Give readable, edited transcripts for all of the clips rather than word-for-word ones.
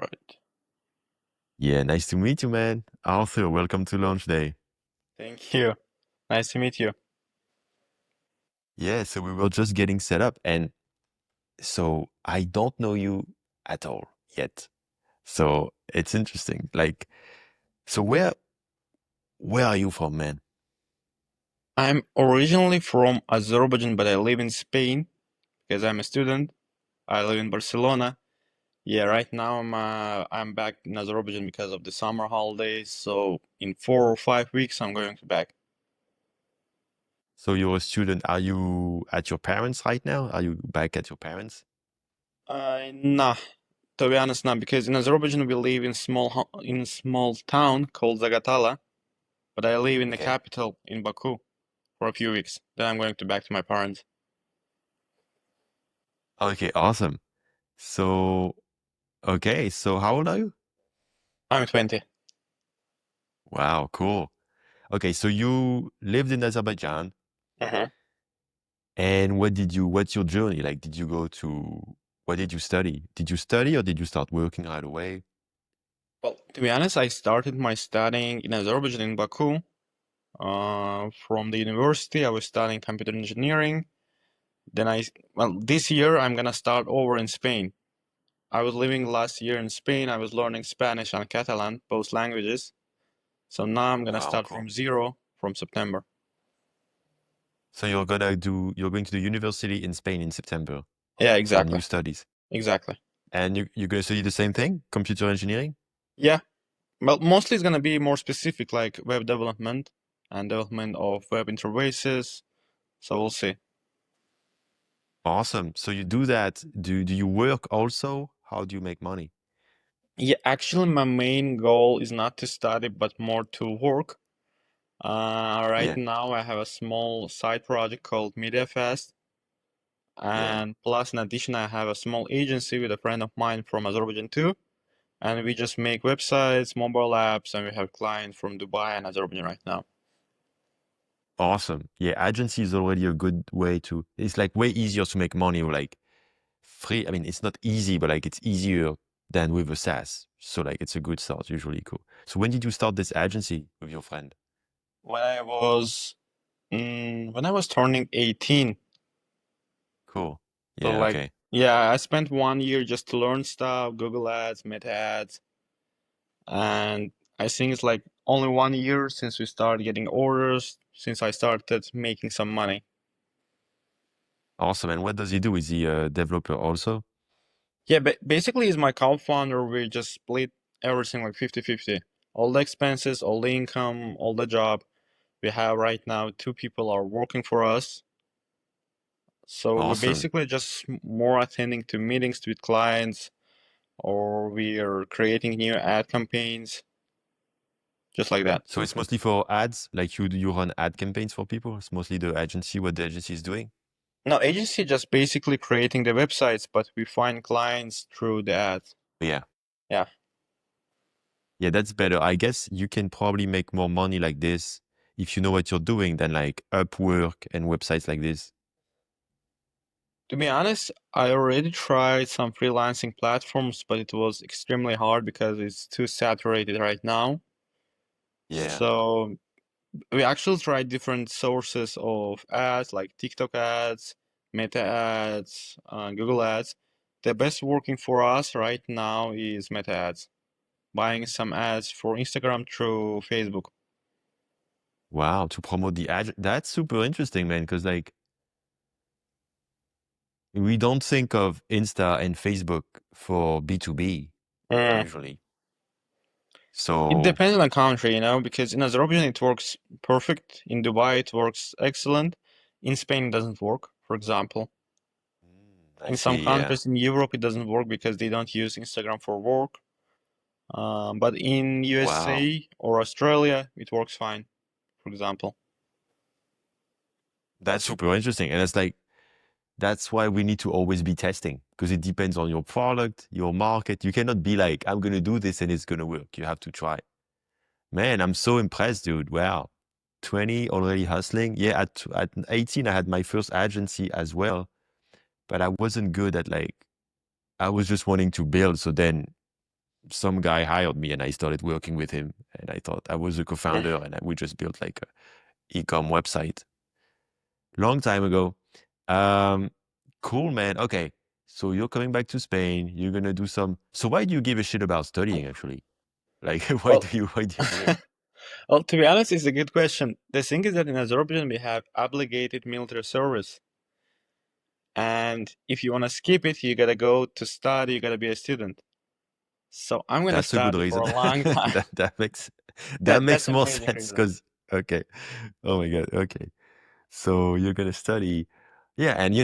Right. Yeah, nice to meet you, man. Arthur, welcome to Launch Day. Thank you. Nice to meet you. Yeah, so we were just getting set up, and so I don't know you at all yet. So it's interesting. So where are you from, man? I'm originally from Azerbaijan, but I live in Spain because I'm a student. I live in Barcelona. Yeah, right now I'm back in Azerbaijan because of the summer holidays. So in 4 or 5 weeks, I'm going to back. So you're a student. Are you at your parents right now? Are you back at your parents? Nah, to be honest, not because in Azerbaijan we live in in a small town called Zagatala, but I live in the Okay. capital in Baku for a few weeks. Then I'm going to back to my parents. Okay, awesome. So, okay, so how old are you? I'm 20. Wow, cool. Okay, so you lived in Azerbaijan. And what's your journey? Like, what did you study? Did you study or did you start working right away? Well, to be honest, I started my studying in Azerbaijan in Baku. From the university, I was studying computer engineering. Then this year I'm gonna start over in Spain. I was living last year in Spain. I was learning Spanish and Catalan, both languages. So now I'm gonna Wow, start cool. from zero from September. So you're going to the university in Spain in September Yeah, for exactly. new studies. Exactly. And you're going to study the same thing, computer engineering? Yeah. Well, mostly it's gonna be more specific, like web development and development of web interfaces. So we'll see. Awesome. So you do that. Do you work also? How do you make money? Yeah, actually, my main goal is not to study, but more to work. Right Yeah, now, I have a small side project called MediaFast, yeah. and plus, in addition, I have a small agency with a friend of mine from Azerbaijan too, and we just make websites, mobile apps, and we have clients from Dubai and Azerbaijan right now. Awesome. Yeah, agency is already a good way to, it's like way easier to make money, like free. I mean, it's not easy, but like it's easier than with a SaaS. So like it's a good start, usually cool. So when did you start this agency with your friend? When I was when I was turning 18, Cool. so Yeah, like okay. yeah, I spent 1 year just to learn stuff, Google Ads, Meta Ads, and I think it's like only 1 year since we started getting orders, since I started making some money. Awesome. And what does he do? Is he a developer also? Yeah, but basically, as my co-founder, we just split everything like 50-50. All the expenses, all the income, all the job. We have right now 2 people are working for us. So we Awesome. basically just more attending to meetings with clients, or we are creating new ad campaigns, just like that. So it's mostly for ads, like you run ad campaigns for people. It's mostly the agency, what the agency is doing. No, agency just basically creating the websites, but we find clients through the ads. Yeah. Yeah. Yeah, that's better. I guess you can probably make more money like this if you know what you're doing than like Upwork and websites like this. To be honest, I already tried some freelancing platforms, but it was extremely hard because it's too saturated right now. Yeah. So we actually tried different sources of ads like TikTok ads, Meta ads, Google ads. The best working for us right now is Meta ads, buying some ads for Instagram through Facebook. Wow. To promote the ad. That's super interesting, man. Because like we don't think of Insta and Facebook for B2B Mm. usually. It So depends on the country, because in Azerbaijan it works perfect, in Dubai it works excellent, in Spain it doesn't work, for example. I In some see. Yeah. countries in Europe it doesn't work because they don't use Instagram for work. But in Wow. USA or Australia it works fine, for example. That's super interesting. And it's like, that's why we need to always be testing because it depends on your product, your market. You cannot be like, I'm going to do this and it's going to work. You have to try. Man, I'm so impressed, dude. Wow. 20 already hustling. Yeah, at 18, I had my first agency as well, but I wasn't good at like, I was just wanting to build. So then some guy hired me and I started working with him. And I thought I was a co-founder and we just built like a e-com website long time ago. Um, cool, man. Okay. So you're coming back to Spain. You're gonna do some. So why do you give a shit about studying actually? Like, Well, why do you do it? well, to be honest, it's a good question. The thing is that in Azerbaijan we have obligated military service, and if you want to skip it, you gotta go to study. You gotta be a student. So I'm gonna That's a good study for reason. a long time. That That's makes the more main sense reason. because okay. Oh my God. Okay. So you're gonna study. Yeah, and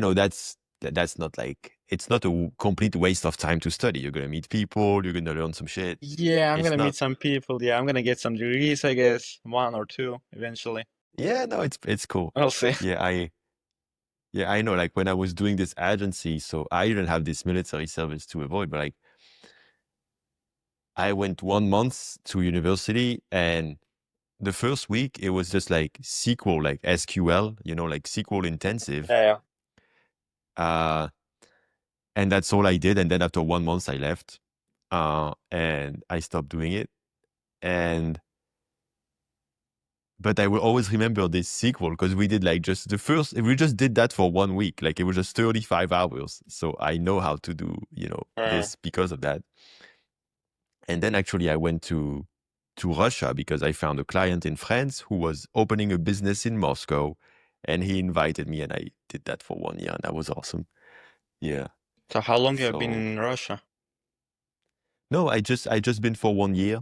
that's not like it's not a complete waste of time to study. You're gonna meet people, you're gonna learn some shit. Yeah, I'm It's gonna not meet some people. Yeah, I'm gonna get some degrees, I guess, one or two eventually. yeah, no, it's cool. We'll see. Yeah, I know like when I was doing this agency, so I didn't have this military service to avoid, but like I went 1 month to university and the first week it was just like SQL, like SQL, like SQL intensive. Yeah, Uh and that's all I did. And then after 1 month I left. And I stopped doing it. And but I will always remember this sequel because we did like just we just did that for 1 week. Like it was just 35 hours. So I know how to do, yeah. this because of that. And then actually I went to Russia because I found a client in France who was opening a business in Moscow and he invited me and I did that for 1 year and that was awesome. Yeah. So how long you have been So in Russia? no, I just been for 1 year,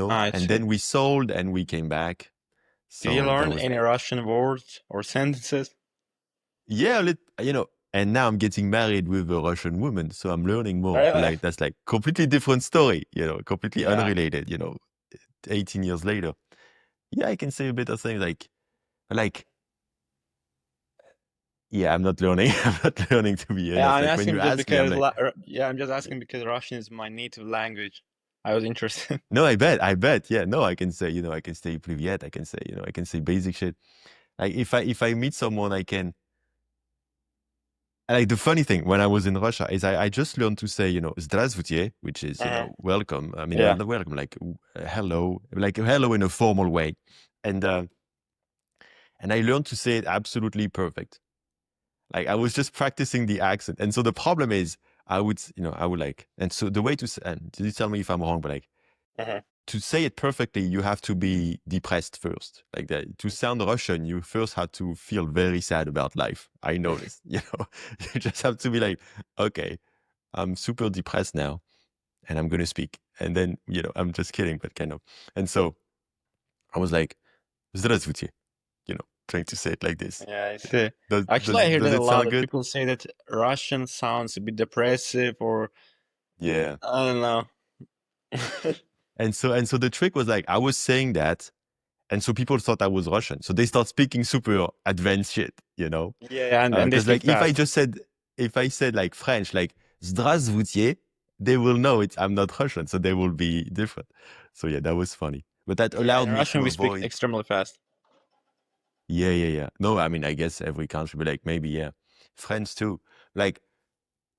Ah, I and see. then we sold and we came back. Did you So that learn was any like, Russian words or sentences? yeah, and now I'm getting married with a Russian woman, so I'm learning more. But Really? like that's like completely different story, completely Yeah. unrelated, 18 years later. Yeah, I can say a bit of things like yeah, I'm not learning. I'm not learning to be Yeah, honest. I'm Like when asking you just ask me, I'm because like, yeah, I'm just asking because Russian is my native language. I was interested. no, I bet. Yeah, no, I can say, I can say privyet, I can say, I can say basic shit. Like if I meet someone, I can. Like the funny thing when I was in Russia is I just learned to say, zdravstvuyte, which is, Uh-huh. welcome. I mean, Yeah. not welcome, hello, like hello in a formal way. And and I learned to say it absolutely perfect. Like I was just practicing the accent. And so the problem is I would like, and so the way to say, and you tell me if I'm wrong, but like Uh-huh. to say it perfectly, you have to be depressed first. Like that, to sound Russian, you first have to feel very sad about life. I noticed, you just have to be like, okay, I'm super depressed now and I'm going to speak. And then, I'm just kidding, but kind of. And so I was like, здравствуйте, trying to say it like this. Yeah, I see. Does, Actually, does, I hear does that a it lot sound of good? people say that Russian sounds a bit depressive or Yeah. I don't know. And so the trick was like, I was saying that. And so people thought I was Russian. So they start speaking super advanced shit. Yeah, and they Because speak like fast. if I said like French, like здравствуйте, they will know I'm not Russian, so they will be different. So yeah, that was funny. But that Yeah, in allowed me Russian to we speak avoid. extremely fast. Yeah, yeah, yeah. No, I mean I guess every country, but like maybe yeah, France too. Like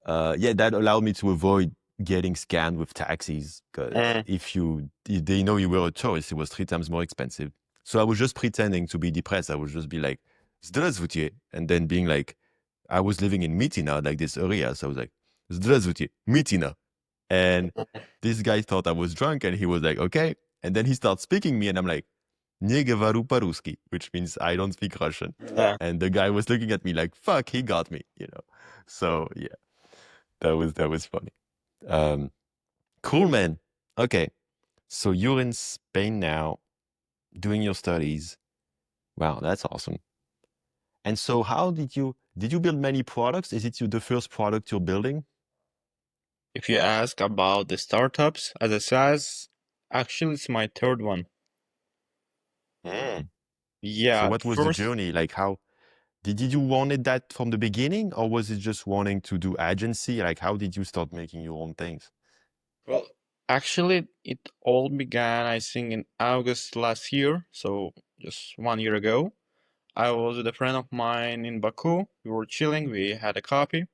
yeah, that allowed me to avoid getting scammed with taxis because Mm. if they know you were a tourist, it was 3 times more expensive. So I was just pretending to be depressed. I would just be like, "Здравствуйте," and then being like, I was living in Mitina, like this area, so I was like, "Здравствуйте, Mitina," and this guy thought I was drunk, and he was like, "Okay," and then he starts speaking me, and I'm like, "Не говорю по-русски," which means I don't speak Russian, Yeah. and the guy was looking at me like, "Fuck, he got me." So yeah, that was funny. Um, cool, man. Okay, so you're in Spain now, doing your studies. Wow, that's awesome. And so, how did you build many products? Is it the first product you're building? If you ask about the startups, as I says, actually it's my third one. Mm. So, Yeah, at what was the first, journey? Like, how did you wanted that from the beginning, or was it just wanting to do agency? Like, how did you start making your own things? well, actually it all began, I think, in August last year, so just 1 year ago. I was with a friend of mine in Baku. We were chilling, we had a coffee,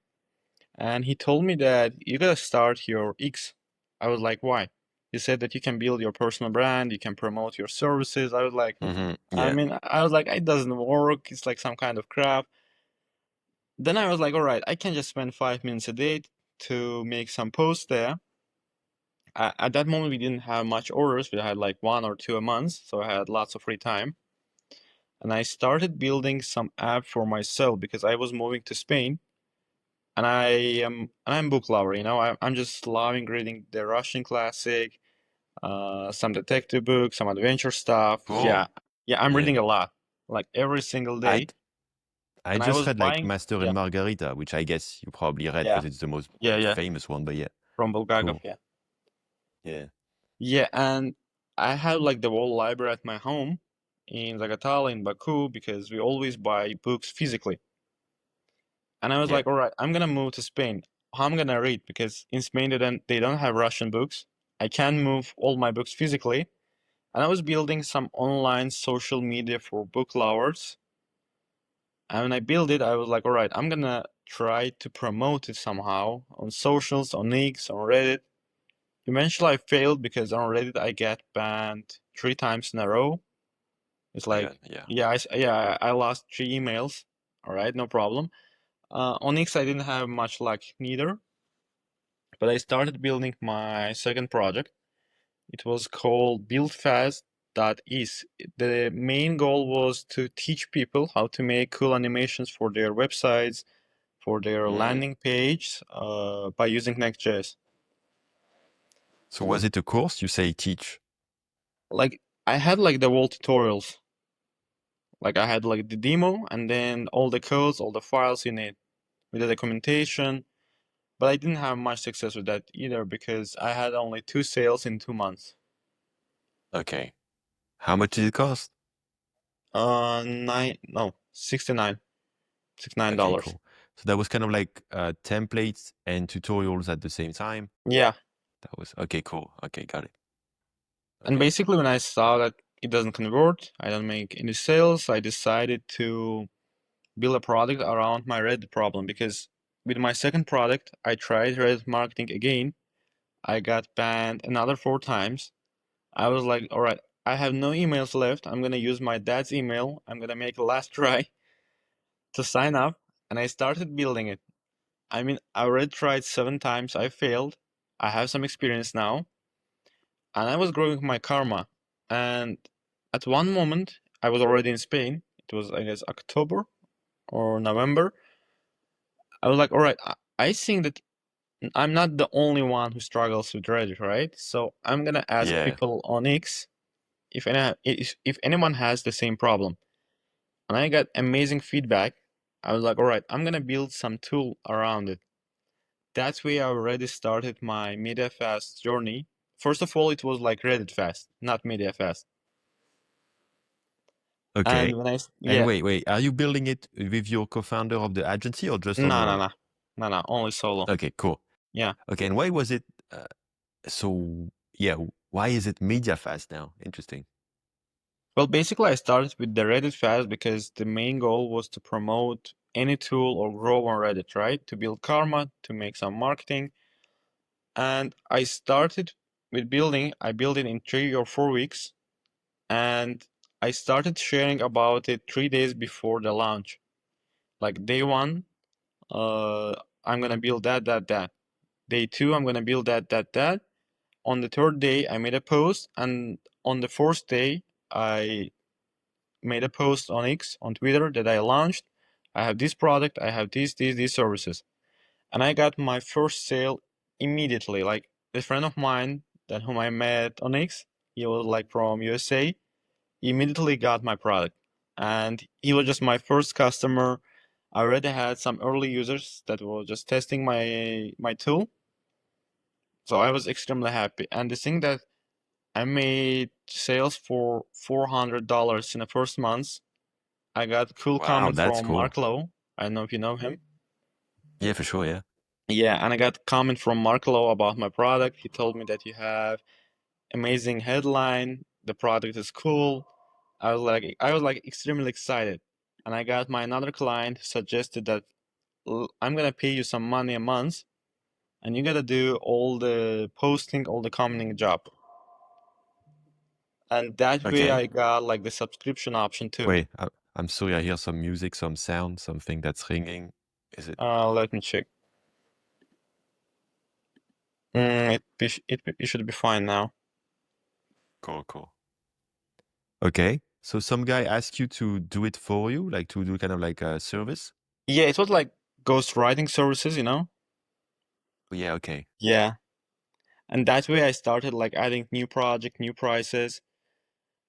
and he told me that you gotta start your X. I was like, why? He said that you can build your personal brand, you can promote your services. I was like, Yeah. it doesn't work. It's like some kind of crap. Then I was like, all right, I can just spend 5 minutes a day to make some posts there. At that moment, we didn't have much orders. We had like one or two a month, so I had lots of free time. And I started building some app for myself because I was moving to Spain, and I'm book lover. I'm just loving reading the Russian classic, some detective books, some adventure stuff. Cool. Yeah, I'm reading Yeah. a lot, like every single I day. I And I just was read like buying, Master yeah, and Margarita, which I guess you probably read yeah, because it's the most yeah, famous one, but yeah. from Bulgakov, Cool. yeah. Yeah. Yeah, and I have like the whole library at my home in Zagatala in Baku because we always buy books physically. And I was Yeah. like, all right, I'm gonna move to Spain. How am I gonna read? Because in Spain they don't have Russian books. I can move all my books physically. And I was building some online social media for book lovers. And when I built it, I was like, all right, I'm gonna try to promote it somehow on socials, on X, on Reddit. Eventually I failed because on Reddit I get banned 3 times in a row. It's My like, God. Yeah. yeah, I lost 3 emails. All right, no problem. On X, I didn't have much luck neither, but I started building my second project. It was called BuildFast.is. The main goal was to teach people how to make cool animations for their websites, for their Mm. landing page, by using Next.js. So was it a course you say teach? Like I had like the whole tutorials. Like I had like the demo and then all the codes, all the files you need with the documentation. But I didn't have much success with that either because I had only 2 sales in 2 months. Okay. How much did it cost? Nine, no, 69, Okay, $69. cool. So that was kind of like templates and tutorials at the same time. Yeah. That was okay, cool. Okay, got it. And Okay. basically, when I saw that it doesn't convert, I don't make any sales, I decided to build a product around my Reddit problem because with my second product, I tried Reddit marketing again. I got banned another 4 times. I was like, all right, I have no emails left. I'm gonna use my dad's email. I'm gonna make a last try to sign up, and I started building it. I mean, I already tried 7 times. I failed. I have some experience now, and I was growing my karma. And at one moment, I was already in Spain. It was, I guess, October or November. I was like, all right, I think that I'm not the only one who struggles with Reddit, right? So I'm gonna ask Yeah. people on X if anyone has the same problem. And I got amazing feedback. I was like, all right, I'm gonna build some tool around it. That's where I already started my MediaFast journey. First of all, it was like Reddit Fast, not MediaFast. And Okay. And yeah, wait. Are you building it with your co-founder of the agency or just on no, your no, own? no, no, no, only solo. Okay, cool. Yeah. Okay, and why was it uh, so yeah, why is it media fast now? Interesting. Well, basically, I started with the Reddit Fast because the main goal was to promote any tool or grow on Reddit, right? To build karma, to make some marketing. And I started with building, I built it in 3 or 4 weeks. And I started sharing about it 3 days before the launch. Like day one, uh, I'm gonna build that. Day two, I'm gonna build that. On the third day, I made a post, and on the fourth day, I made a post on X, on Twitter, that I launched. I have this product, I have these services. And I got my first sale immediately. Like a friend of mine that whom I met on X, he was like from USA, he immediately got my product. And he was just my first customer. I already had some early users that were just testing my tool. So I was extremely happy. And the thing that I made sales for $400 in the first month. I got cool Wow, comment that's from cool. Mark Lowe. I don't know if you know him. Yeah, for sure, yeah. Yeah, and I got comment from Mark Lowe about my product. He told me that you have amazing headline. The product is cool. I was like extremely excited. And I got my another client who suggested that I'm gonna pay you some money a month, and you gotta do all the posting, all the commenting job. And that way Okay. I got like the subscription option too. Wait, I'm sorry. I hear some music, some sound, something that's ringing. Is it? Let me check. It should be fine now. Cool, cool. Okay. So some guy asked you to do it for you, like to do kind of like a service? Yeah, it was like ghostwriting services, you know? Oh, yeah, okay. Yeah. And that way I started like adding new project, new prices,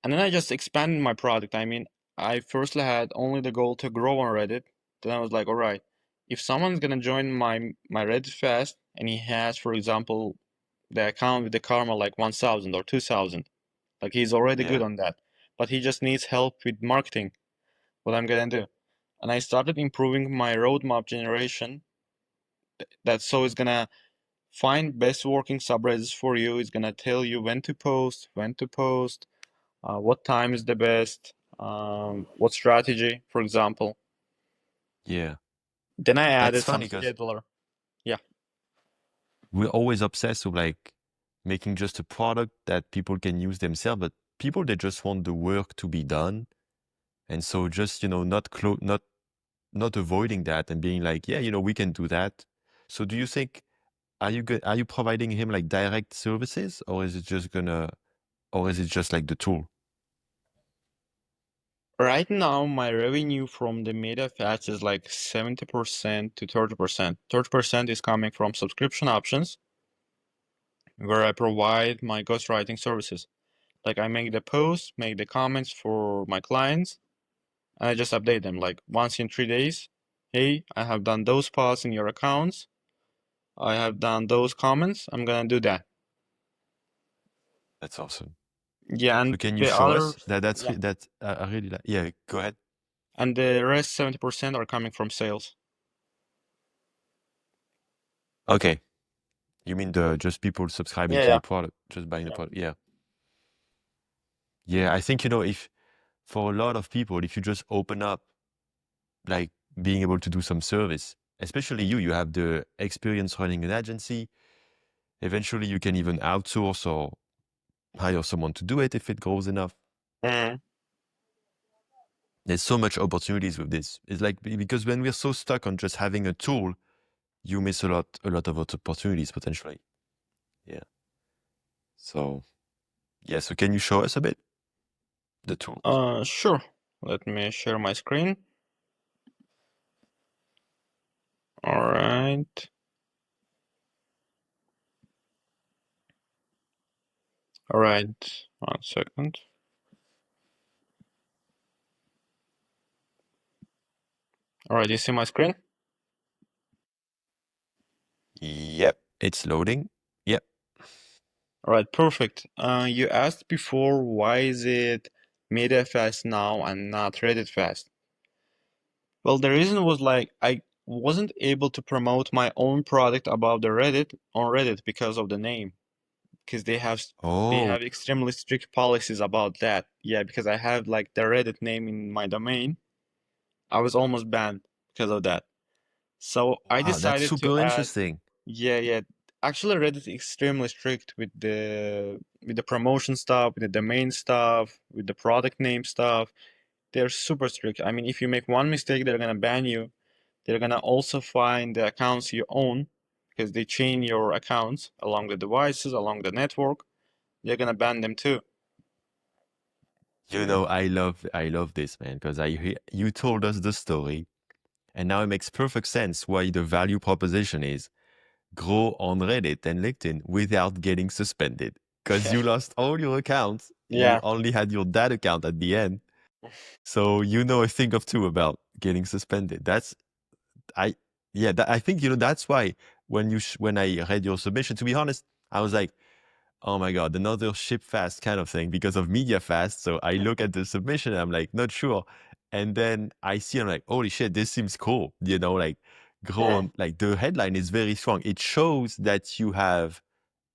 and then I just expanded my product. I mean, I firstly had only the goal to grow on Reddit. Then I was like, all right, if someone's gonna join my Reddit fast and he has, for example, the account with the karma like 1,000 or 2,000, like he's already good Yeah, on that, but he just needs help with marketing. What I'm gonna do? And I started improving my roadmap generation. That's so it's gonna find best working subreddits for you. It's gonna tell you when to post, what time is the best, what strategy, for example. yeah. Then I That's added some funny because scheduler. Yeah. we're always obsessed with like making just a product that people can use themselves, but people they just want the work to be done. And so just, not avoiding that and being like, yeah, we can do that. So do you think are you providing him like direct services or is it just like the tool? Right now, my revenue from the MediaFast is like 70% to 30%. 30% is coming from subscription options, where I provide my ghostwriting services. Like I make the posts, make the comments for my clients, and I just update them like once in 3 days. Hey, I have done those posts in your accounts. I have done those comments. I'm gonna do that. That's awesome. Yeah, So and can you the show other, us that's yeah, that I really like. Yeah, go ahead. and the rest 70% are coming from sales. Okay. You mean the just people subscribing Yeah, to yeah, the product, just buying the yeah. product? Yeah. Yeah, I think, if for a lot of people, if you just open up, like being able to do some service, especially you have the experience running an agency. Eventually, you can even outsource or hire someone to do it if it grows enough. Mhm. There's so much opportunities with this. It's like because when we're so stuck on just having a tool, you miss a lot of opportunities potentially. Yeah. So yeah. So can you show us a bit the tools? Sure. Let me share my screen. All right. All right. 1 second. All right. You see my screen? Yep. It's loading. Yep. All right. Perfect. You asked before why is it MediaFast now and not Reddit Fast? Well, the reason was like I wasn't able to promote my own product above the Reddit on Reddit because of the name. Because they Oh, have extremely strict policies about that. Yeah, because I have like the Reddit name in my domain. I was almost banned because of that. So I wow. That's decided to super add, interesting. yeah, yeah. Actually, Reddit is extremely strict with the promotion stuff, with the domain stuff, with the product name stuff. They're super strict. I mean, if you make one mistake, they're gonna ban you. They're gonna also find the accounts you own because they chain your accounts along the devices, along the network. They're gonna ban them too. I love this, man, because you told us the story, and now it makes perfect sense why the value proposition is grow on Reddit and LinkedIn without getting suspended. Because you lost all your accounts, you Yeah, only had your dad account at the end, so a thing of two about getting suspended. I yeah, I think that's why when I read your submission, to be honest, I was like, oh my God, another ship fast kind of thing because of media fast. So I look at the submission and I'm like, not sure. And then I see, I'm like, holy shit, this seems cool. Like go yeah, on, like the headline is very strong. It shows that you have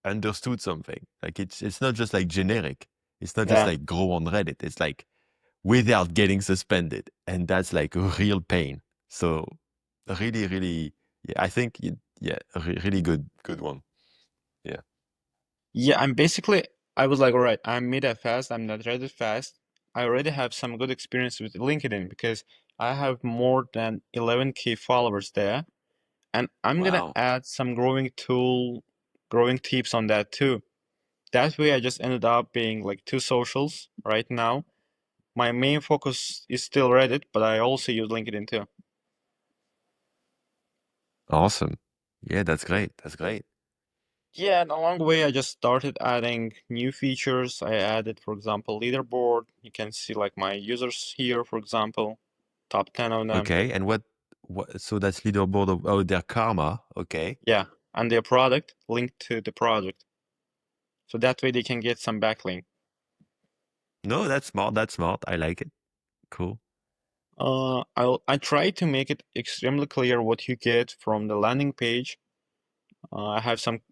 understood something. Like it's not just like generic. It's not just yeah. like grow on Reddit. It's like without getting suspended. And that's like a real pain. So really, really, yeah, I think, yeah, a really good one. Yeah. Yeah, I'm basically I was like, all right, I'm MediaFast, I'm not Reddit fast. I already have some good experience with LinkedIn because I have more than 11K followers there, and I'm gonna Wow. add some growing tips on that too. That way, I just ended up being like two socials right now. My main focus is still Reddit, but I also use LinkedIn too. Awesome. Yeah, that's great. That's great. Yeah, and along the way, I just started adding new features. I added, for example, leaderboard. You can see like my users here, for example, top 10 of them. Okay. And what, so that's leaderboard of, oh, their karma. Okay. Yeah, and their product linked to the project. So that way they can get some backlink. No, that's smart. That's smart. I like it. Cool. I try to make it extremely clear what you get from the landing page. I have some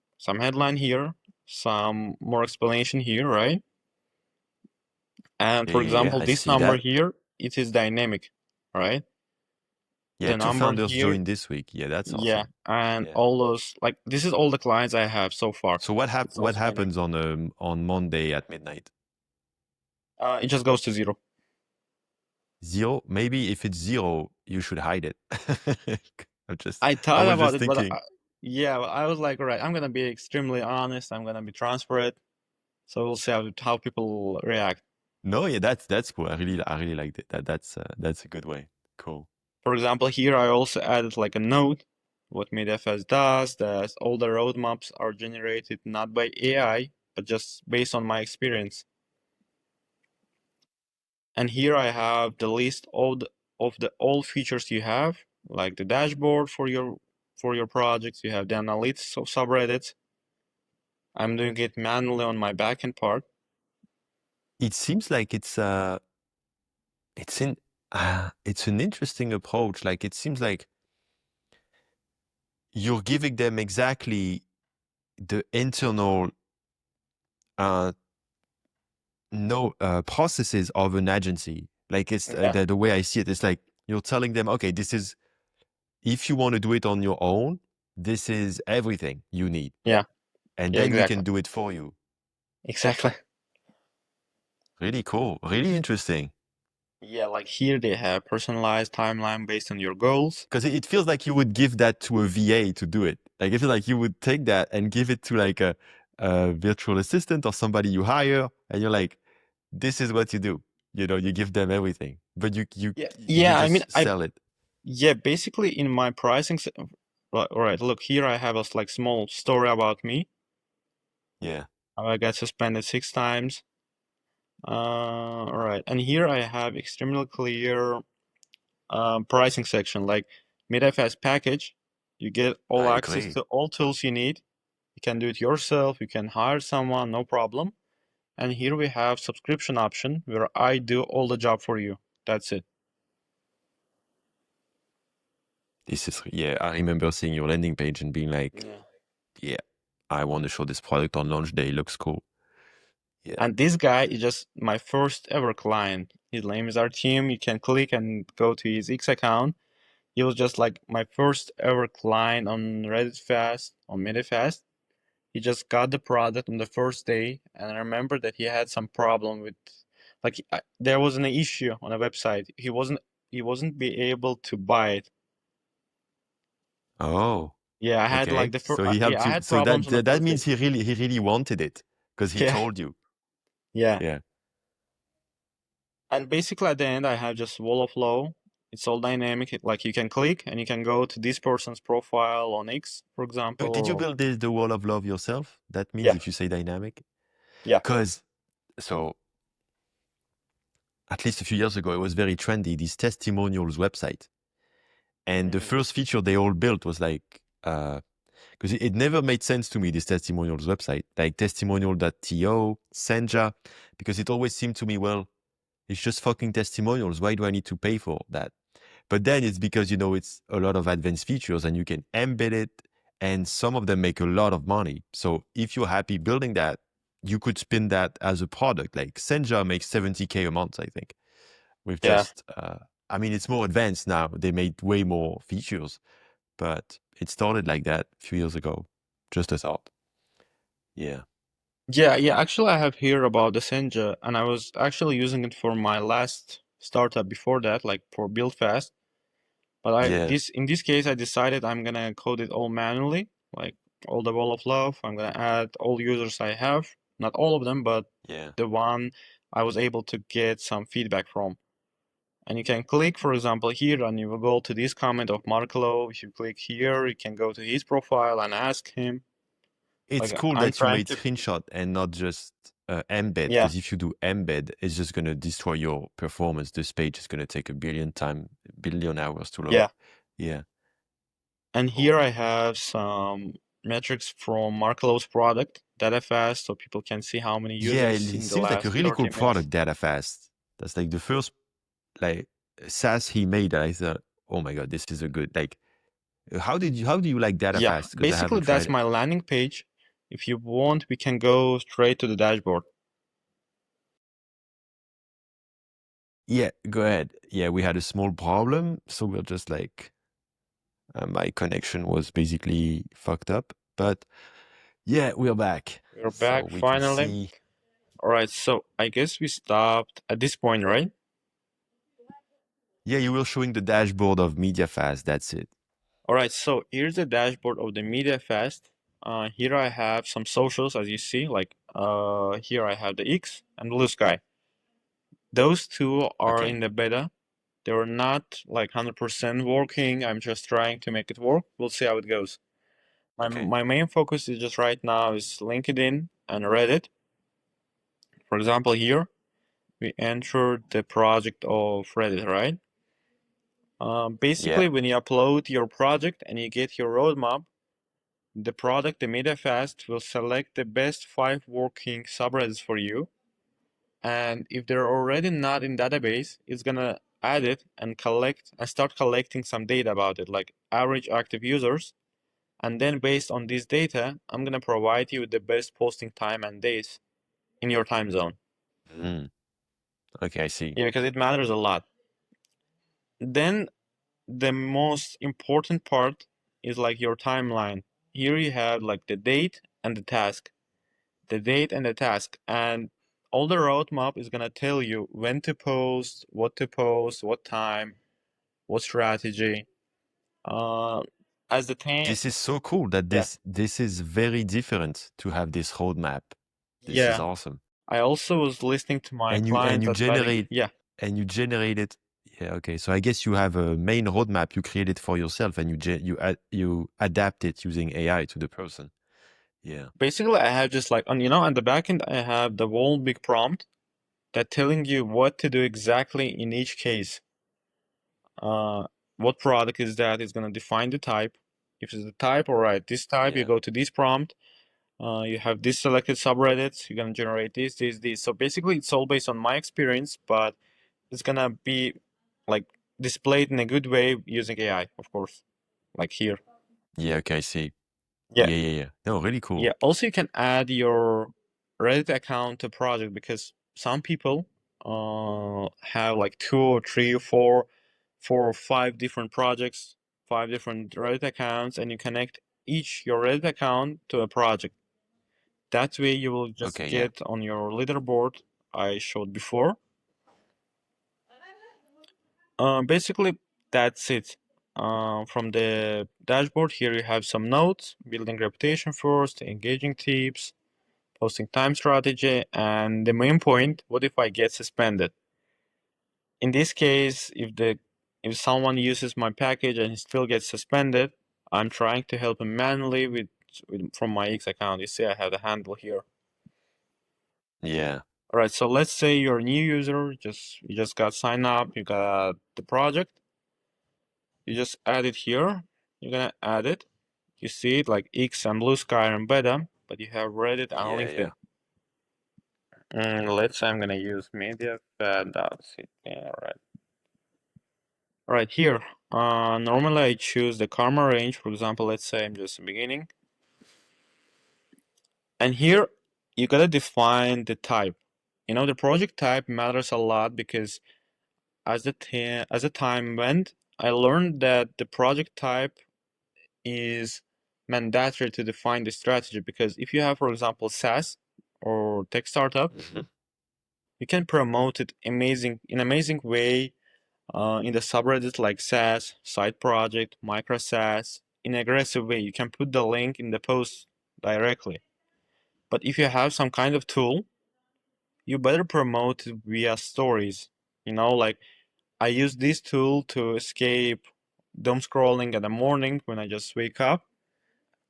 headline here, some more explanation here, right? And Yeah, for yeah, yeah. example, I this see number that. here, it is dynamic, right? Yeah, The two number founders here, joined this week. Yeah, that's yeah, awesome. and Yeah. all those like this is all the clients I have so far. So It's what also dynamic. happens on Monday at midnight? It just goes to zero. Zero? Maybe if it's zero, you should hide it. I I thought was about just it, but thinking. yeah, I was like, all right, I'm gonna be extremely honest. I'm gonna be transparent. So we'll see how people react. No, yeah, that's cool. I really liked it. That's a good way. Cool. For example, here I also added like a note. What MediaFast does, that all the roadmaps are generated not by AI, but just based on my experience. And here I have the list of the all features you have, like the dashboard for your projects. You have the analytics of subreddits. I'm doing it manually on my backend part. It seems like it's in it's an interesting approach. Like it seems like you're giving them exactly the internal uh no processes of an agency. Like it's Yeah, the way I see it, it's like you're telling them, okay, this is if you want to do it on your own, this is everything you need, yeah, and yeah, then we can exactly, do it for you. exactly. Really cool, really interesting. Yeah, like here they have personalized timeline based on your goals. Because it feels like you would give that to a VA to do it. Like it feels like you would take that and give it to like a virtual assistant or somebody you hire, and you're like, this is what you do. You know, you give them everything, but Yeah, you yeah. I mean, just sell it. yeah, basically in my pricing, right, all right. Look here, I have a like small story about me. Yeah. How I got suspended 6 times. All right, and here I have extremely clear pricing section like MediaFast package. You get all I access agree. to all tools you need. You can do it yourself. You can hire someone, no problem. And here we have subscription option where I do all the job for you. That's it. This is, yeah, I remember seeing your landing page and being like, Yeah. yeah, I want to show this product on launch day. It looks cool. Yeah. And this guy is just my first ever client. His name is Artyom. You can click and go to his X account. He was just like my first ever client on Reddit Fast, on MediaFast. He just got the product on the first day, and I remember that he had some problem with, like, there was an issue on a website. He wasn't be able to buy it. Oh, Yeah, I had like okay. the first, So he yeah, helped I you. had So problems on the that first day. means he really wanted it because he Yeah, told you. yeah. Yeah. And basically at the end, I have just wall of flow. It's all dynamic. Like you can click and you can go to this person's profile on X, for example. Did you Or, build the wall of love yourself? That means yeah, if you say dynamic, yeah. because so at least a few years ago, it was very trendy, these testimonials website. And the Hmm. first feature they all built was like, because it never made sense to me, this testimonials website, like testimonial.to, Senja, because it always seemed to me, well, it's just fucking testimonials. Why do I need to pay for that? But then it's because, you know, it's a lot of advanced features and you can embed it, and some of them make a lot of money. So if you're happy building that, you could spin that as a product. Like Senja makes 70K a month, I think, with Yeah. just, I mean, it's more advanced now. They made way more features, but it started like that a few years ago. Just a thought. Yeah. Yeah. Actually, I have heard about the Senja, and I was actually using it for my last startup before that, like for Build Fast. But Yeah, in this case, I decided I'm gonna code it all manually, like all the wall of love. I'm gonna add all users I have, not all of them, but yeah. the one I was able to get some feedback from. And you can click, for example, here, and you will go to this comment of Markelo. If you click here, you can go to his profile and ask him. It's Like cool I'm that you trying made to, screenshot and not just embed, yeah, because if you do embed, it's just gonna destroy your performance. This page is gonna take billion hours to load. yeah. Yeah. And Cool. here I have some metrics from Markelo's product, DataFast, so people can see how many Yeah, users it seen the seems like a last really cool 30 minutes. product, DataFast. That's like the first like SaaS he made that I thought, oh my god, this is a good like. How do you like Yeah, DataFast? Because I basically haven't tried that's it. my landing page. If you want, we can go straight to the dashboard. Yeah, go ahead. Yeah, we had a small problem, so we're just like my connection was basically fucked up, but yeah, we're back, We're so back we can finally. see. All right, so I guess we stopped at this point, right? Yeah, you were showing the dashboard of MediaFast. That's it. All right, so here's the dashboard of the MediaFast. Here I have some socials, as you see, like here I have the X and Blue Sky. Those two are Okay. in the beta. They're not like 100% working. I'm just trying to make it work. We'll see how it goes. Okay. My main focus is just right now is LinkedIn and Reddit. For example, here we entered the project of Reddit, right? Yeah. Basically, when you upload your project and you get your roadmap, the product, the MediaFast, will select the best 5 working subreddits for you. And if they're already not in database, it's gonna add it and collect and start collecting some data about it, like average active users. And then based on this data, I'm gonna provide you with the best posting time and days in your time zone. Mm. Okay, I see. Yeah, because it matters a lot. Then the most important part is like your timeline. Here you have like the date and the task. The date and the task. And all the roadmap is gonna tell you when to post, what time, what strategy. Uh, as the thing, This is so cool that yeah, this is very different to have this roadmap. This is yeah. awesome. I also was listening to my And you and clients you that's studying. generate Yeah, and you generate it. Yeah, okay. So I guess you have a main roadmap you created for yourself, and you adapt it using AI to the person. Yeah. basically I have just like on on the back end I have the whole big prompt that telling you what to do exactly in each case. Uh, what product is that? It's gonna define the type. If it's the type, all right, this type, you Yeah. go to this prompt. You have this selected subreddits. You're gonna generate this. So basically, it's all based on my experience, but it's gonna be like displayed in a good way using AI, of course, like here. Yeah, okay, I see. Yeah, Yeah. No, really cool. yeah. Also, you can add your Reddit account to project because some people have like 2 or 3 or 4 or 5 different projects, 5 different Reddit accounts, and you connect each your Reddit account to a project. That way you will just Okay, yeah. get on your leaderboard I showed before. Basically, that's it. From the dashboard, here you have some notes, building reputation first, engaging tips, posting time strategy, and the main point, what if I get suspended? In this case, if someone uses my package and he still gets suspended, I'm trying to help him manually with from my X account. You see I have the handle here. Yeah. All right, so let's say you're a new user, you just got signed up, you got the project, you just add it here. You're gonna add it. You see it like X and Blue Sky and Beta, but you have Reddit and Yeah. LinkedIn. Let's say I'm gonna use MediaFast.city. All right. All right, here. Normally I choose the karma range. For example, let's say I'm just beginning, and here you gotta define the type. The project type matters a lot because as the time went, I learned that the project type is mandatory to define the strategy because if you have, for example, SaaS, or tech startup, Mhm. you can promote it in amazing way in the subreddits like SaaS, side project, micro SaaS, in aggressive way. You can put the link in the post directly. But if you have some kind of tool, you better promote it via stories. Like I use this tool to escape doom scrolling in the morning when I just wake up,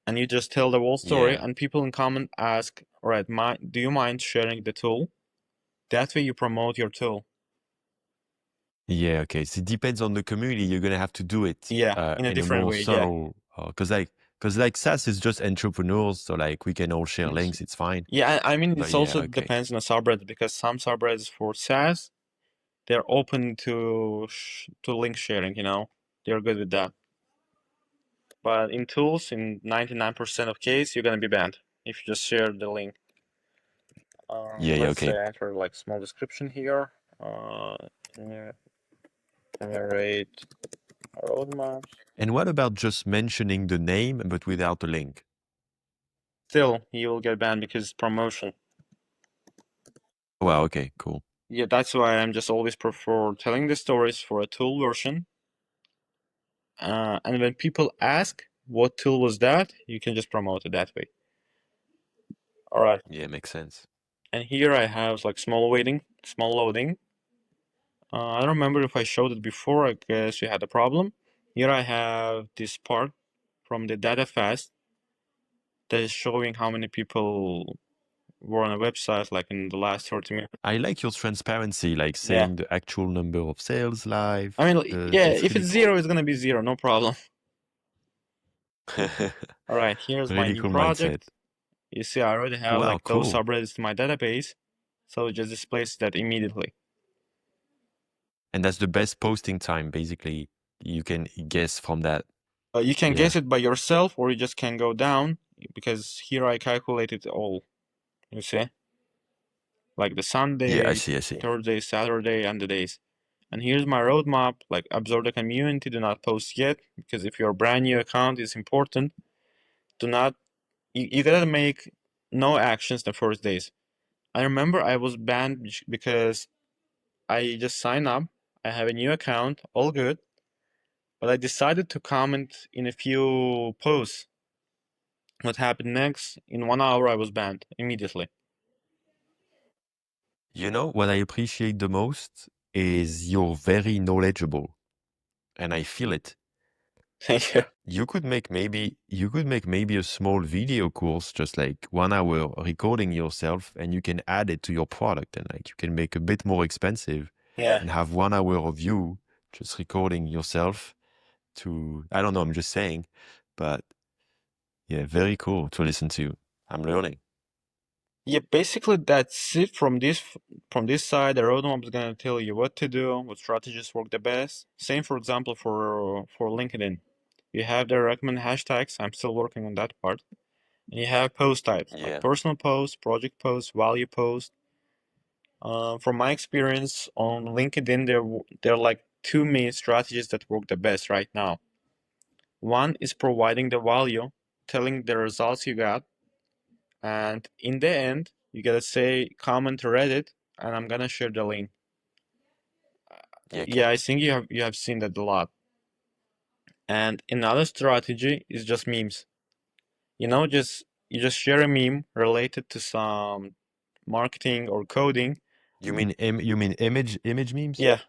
and you just tell the whole story, Yeah. and people in comment ask, all right, do you mind sharing the tool? That way you promote your tool. Yeah, okay. So it depends on the community. You're gonna have to do it Yeah, in a in a different more way. Yeah. subtle, because like SaaS is just entrepreneurs, so like we can all share links. It's fine. Yeah, I mean, But it's yeah, also okay. depends on the subreddit because some subreddits for SaaS, they're open to link sharing. They're good with that. But in tools, in 99% of case, you're gonna be banned if you just share the link. Yeah, yeah, Let's okay. say enter like small description here. Uh, Generate roadmaps. And what about just mentioning the name but without a link? Still, you will get banned because it's promotion. Wow, okay, cool. Yeah, that's why I'm just always prefer telling the stories for a tool version. And when people ask what tool was that, you can just promote it that way. All right. Yeah, makes sense. And here I have like small loading. I don't remember if I showed it before. I guess you had a problem. Here I have this part from the MediaFast that is showing how many people were on a website like in the last 30 minutes. I like your transparency, like Yeah. saying the actual number of sales I live. mean, yeah, It's if really it's cool. zero, it's gonna be zero, no problem. All right, here's my Really new cool mindset. project. You see, I already have Wow, like those cool. subreddits in my database, so it just displays that immediately. And that's the best posting time, basically. You can guess from that. You can Yeah. guess it by yourself, or you just can go down because here I calculated all. You see, like the Yeah, I Sunday, see, I see. Thursday, Saturday, and the days. And here's my roadmap. Like observe the community. Do not post yet because if your brand new account is important, do not. You gotta make no actions the first days. I remember I was banned because I just signed up. I have a new account, all good, but I decided to comment in a few posts. What happened next? In 1 hour, I was banned immediately. You know, what I appreciate the most is you're very knowledgeable, and I feel it. Thank you. You could make maybe a small video course, just like 1 hour recording yourself, and you can add it to your product, and like you can make a bit more expensive Yeah. and have 1 hour of you just recording yourself to, I don't know, I'm just saying, but yeah, very cool to listen to. I'm learning. Yeah, basically that's it from this side. The roadmap is gonna tell you what to do, what strategies work the best. Same, for example, for LinkedIn. You have the recommend hashtags. I'm still working on that part. And you have post types like Yeah. personal post, project post, value post. From my experience on LinkedIn, there are like two main strategies that work the best right now. One is providing the value, telling the results you got, and in the end, you gotta say comment Reddit, and I'm gonna share the link. Yeah, Yeah, okay. I think you have seen that a lot. And another strategy is just memes. You just share a meme related to some marketing or coding. You mean image memes? Yeah,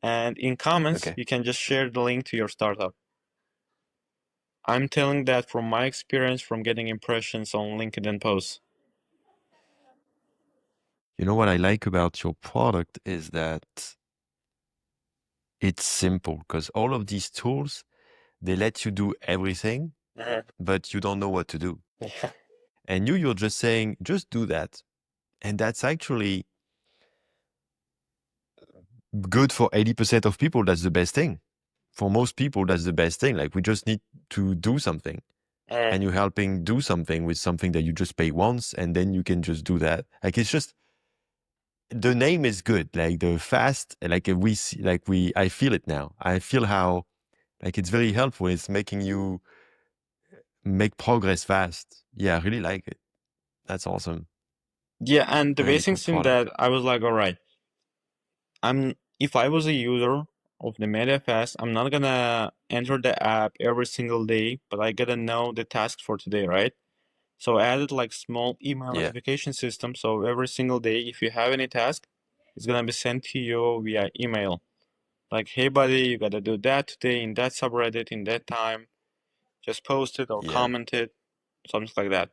and in comments, Okay. you can just share the link to your startup. I'm telling that from my experience from getting impressions on LinkedIn posts. You know what I like about your product is that it's simple because all of these tools, they let you do everything, Mhm. but you don't know what to do. Yeah. And you're just saying, just do that. And that's actually good for 80% of people. That's the best thing. For most people, that's the best thing. Like we just need to do something. Mm. And you're helping do something with something that you just pay once, and then you can just do that. Like it's just the name is good. Like the fast, like we see, I feel it now. I feel how like it's very helpful. It's making you make progress fast. Yeah, I really like it. That's awesome. Yeah, and the Really basic cool thing product. that I was like, all right, if I was a user of the MediaFast, I'm not gonna enter the app every single day, but I gotta know the task for today, right? So I added like small email Yeah, notification system. So every single day, if you have any task, it's gonna be sent to you via email. Like, hey buddy, you gotta do that today in that subreddit in that time. Just post it or yeah. comment it, something like that.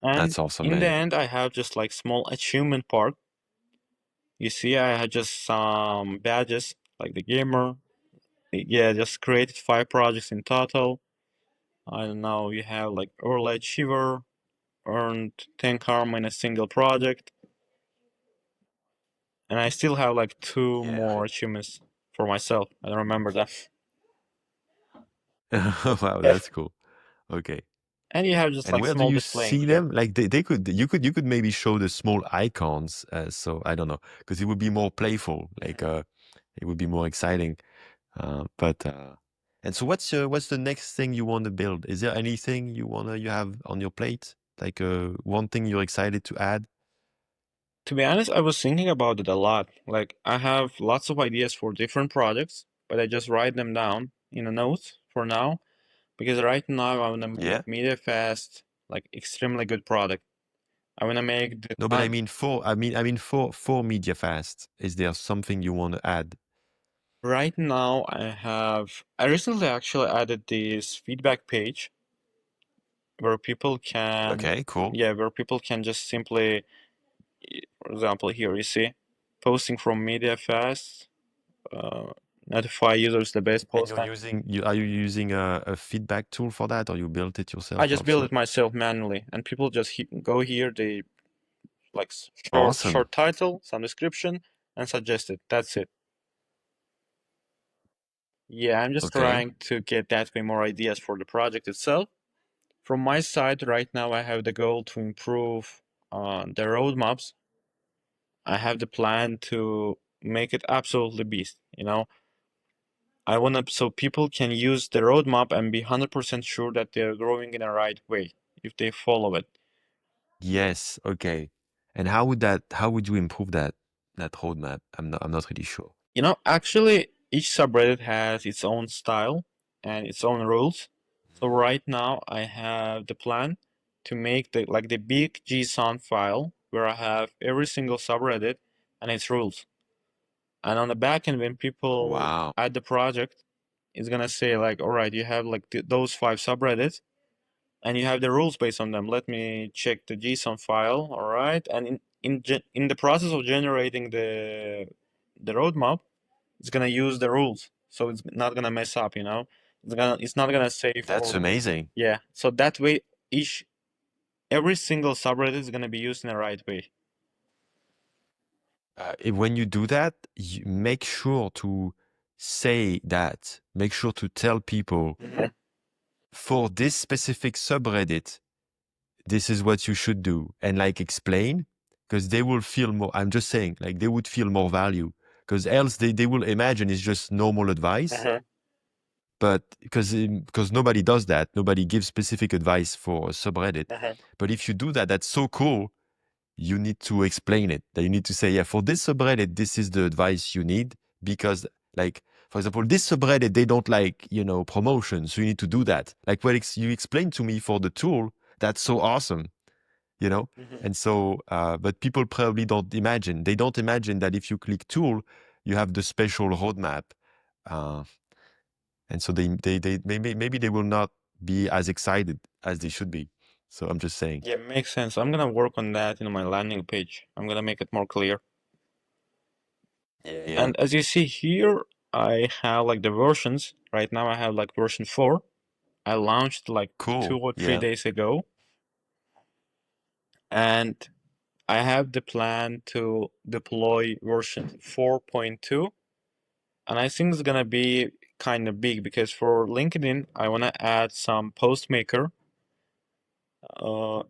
And That's awesome, in the man. end, I have just like small achievement part. You see, I had just some badges like the gamer. Yeah, just created 5 projects in total. I don't know, you have like early achiever, earned 10 karma in a single project, and I still have like two Yeah. more achievements for myself. I don't remember that. Wow, Yeah. that's cool. Okay. And you have just And like where do small you displaying see here. them? Like they could you could maybe show the small icons. So I don't know, because it would be more playful. Like it would be more exciting. But and so what's the next thing you want to build? Is there anything you have on your plate? Like one thing you're excited to add? To be honest, I was thinking about it a lot. Like, I have lots of ideas for different projects, but I just write them down in a note for now because right now I want to Yeah. make MediaFast like extremely good product. I want to make the No, but I time. mean for MediaFast, is there something you want to add? Right now, I recently actually added this feedback page where people can, Okay, cool. yeah, where people can just simply, for example, here you see, posting from MediaFast, uh, notify users the best And post time. are you using a feedback tool for that, or you built it I yourself just build also? it myself manually, and people just go here, they like Awesome. short title, some description, and suggest it. That's it. Yeah, I'm just Okay. trying to get that way more ideas for the project itself. From my side, right now, I have the goal to improve the roadmaps. I have the plan to make it absolutely beast. I want to so people can use the roadmap and be 100% sure that they're growing in the right way if they follow it. Yes. Okay. And how would you improve that roadmap? I'm not really sure. Actually, each subreddit has its own style and its own rules. So right now, I have the plan to make the big JSON file where I have every single subreddit and its rules. And on the back end, when people Wow. add the project, it's gonna say like, all right, you have like those 5 subreddits, and you have the rules based on them. Let me check the JSON file, all right? And in the process of generating the roadmap, it's gonna use the rules, so it's not gonna mess up. It's not gonna say That's for amazing. yeah. So that way, each every single subreddit is gonna be used in the right way. When you do that, you make sure to say that. Make sure to tell people Mhm. for this specific subreddit, this is what you should do, and like explain, because they will feel more. I'm just saying, like they would feel more value, because else they will imagine it's just normal advice. Uh-huh. But because nobody does that, nobody gives specific advice for a subreddit. Uh-huh. But if you do that, that's so cool. You need to explain it. That you need to say, yeah, for this subreddit, this is the advice you need because, like, for example, this subreddit they don't like promotions, so you need to do that. Like what you explained to me for the tool, that's so awesome, you know. Mhm. And so, but people probably don't imagine. They don't imagine that if you click tool, you have the special roadmap. Uh, and so they maybe they will not be as excited as they should be. So I'm just saying. Yeah, makes sense. I'm gonna work on that in my landing page. I'm gonna make it more clear. Yeah. Yeah. And as you see here, I have like the versions. Right now, I have like version 4. I launched like two Cool. or three Yeah. days ago, and I have the plan to deploy version 4.2, and I think it's gonna be kind of big because for LinkedIn, I wanna add some post maker,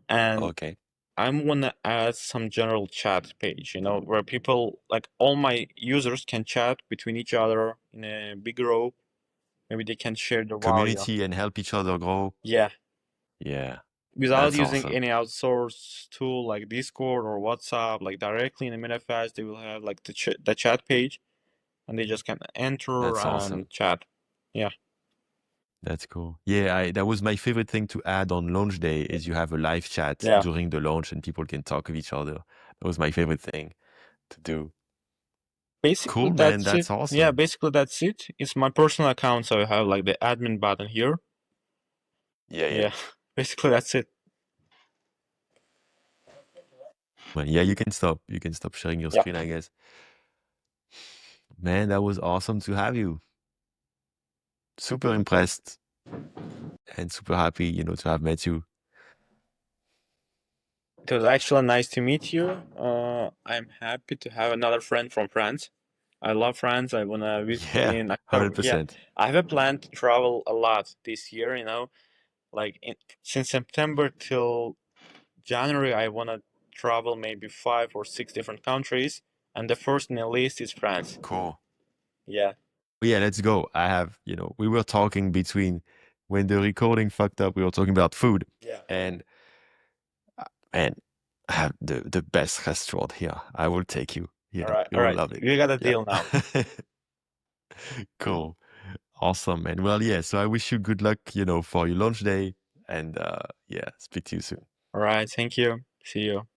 and Okay. I'm gonna add some general chat page, where people like all my users can chat between each other in a big row. Maybe they can share their value. Community and help each other grow. Yeah, Yeah. without That's using awesome. any outsourced tool like Discord or WhatsApp, like directly in the MediaFast, they will have like the chat page, and they just can enter That's awesome. and chat. Yeah. That's cool. Yeah, that was my favorite thing to add on launch day is you have a live chat Yeah. during the launch and people can talk with each other. That was my favorite thing to do. Basically, Cool, man. that's it. That's Yeah, awesome. basically that's it. It's my personal account, so I have like the admin button here. Yeah, yeah. Yeah. Basically, that's it. Well, yeah, you can stop. You can stop sharing your Yeah. screen, I guess. Man, that was awesome to have you. Super impressed and super happy, to have met you. It was actually nice to meet you. I'm happy to have another friend from France. I love France. I wanna visit Yeah, in October. Yeah, 100%. I have a plan to travel a lot this year. Like since September till January, I wanna travel maybe 5 or 6 different countries, and the first in the list is France. Cool. Yeah. But yeah, let's go. We were talking between when the recording fucked up, we were talking about food. Yeah. And man, I have the best restaurant here. I will take you. All right. You All will right. love it. We got a deal now. Yeah. Cool. Awesome, man. Well, yeah, so I wish you good luck, for your launch day and yeah, speak to you soon. All right. Thank you. See you.